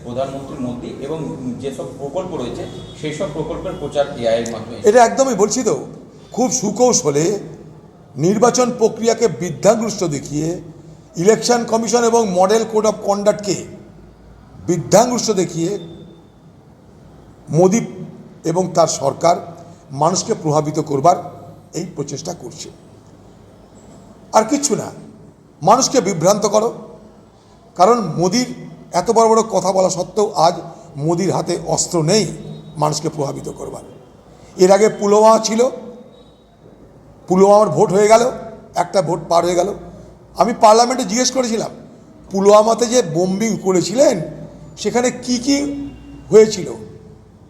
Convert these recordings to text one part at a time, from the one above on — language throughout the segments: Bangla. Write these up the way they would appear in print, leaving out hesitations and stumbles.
প্রধানমন্ত্রী মোদী এবং যেসব প্রকল্প রয়েছে সেই সব প্রকল্পের প্রচার এআইয়ের মাধ্যমে। এটা একদমই বলছি তো, খুব সুকৌশলে নির্বাচন প্রক্রিয়াকে বিধ্বস্ত দেখিয়ে ইলেকশন কমিশন এবং মডেল কোড অফ কন্ডাক্টকে বিধ্বস্ত দেখিয়ে মোদী এবং তার সরকার মানুষকে প্রভাবিত করবার এই প্রচেষ্টা করছে। আর কিচ্ছু না, মানুষকে বিভ্রান্ত করো। কারণ মোদির এত বড় বড় কথা বলা সত্ত্বেও আজ মোদির হাতে অস্ত্র নেই মানুষকে প্রভাবিত করবার। এর আগে পুলওয়ামা ছিল, পুলওয়ামার ভোট হয়ে গেল, একটা ভোট পার হয়ে গেল। আমি পার্লামেন্টে জিজ্ঞেস করেছিলাম, পুলওয়ামাতে যে বোম্বিং করেছিলেন সেখানে কি কি হয়েছিল,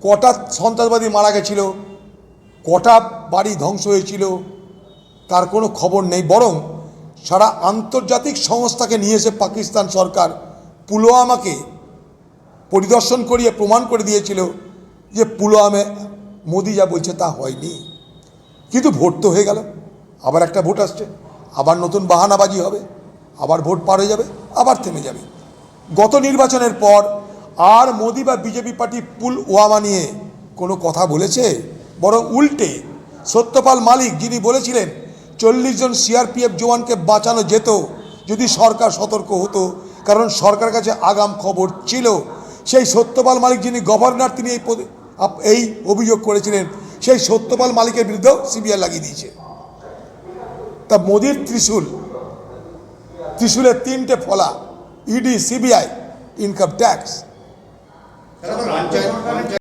কটা সন্ত্রাসবাদী মারা গেছিল, কটা বাড়ি ধ্বংস হয়েছিল, তার কোনো খবর নেই। বরং সারা আন্তর্জাতিক সংস্থাকে নিয়ে এসে পাকিস্তান সরকার পুলওয়ামাকে পরিদর্শন করিয়ে প্রমাণ করে দিয়েছিল যে পুলওয়ামে মোদি যা বলছে তা হয়নি। কিন্তু ভোট তো হয়ে গেল, আবার একটা ভোট আসছে, আবার নতুন বাহানাবাজি হবে, আবার ভোট পার হয়ে যাবে, আবার থেমে যাবে। গত নির্বাচনের পর আর মোদি বা বিজেপি পার্টি পুলওয়ামা নিয়ে কোনো কথা বলেছে? বরং উল্টে সত্যপাল মালিক, যিনি বলেছিলেন 40 জন সিআরপিএফ জওয়ানকে বাঁচানো যেত যদি সরকার সতর্ক হতো, কারণ সরকারের কাছে আগাম খবর ছিল, সেই সত্যপাল মালিক যিনি গভর্নর, তিনি এই অভিযোগ করেছিলেন, সেই সত্যপাল মালিকের বিরুদ্ধেও সিবিআই লাগিয়ে দিয়েছে। তা মোদির ত্রিশূলের 3টে ফলা, ইডি, সিবিআই, ইনকাম ট্যাক্স।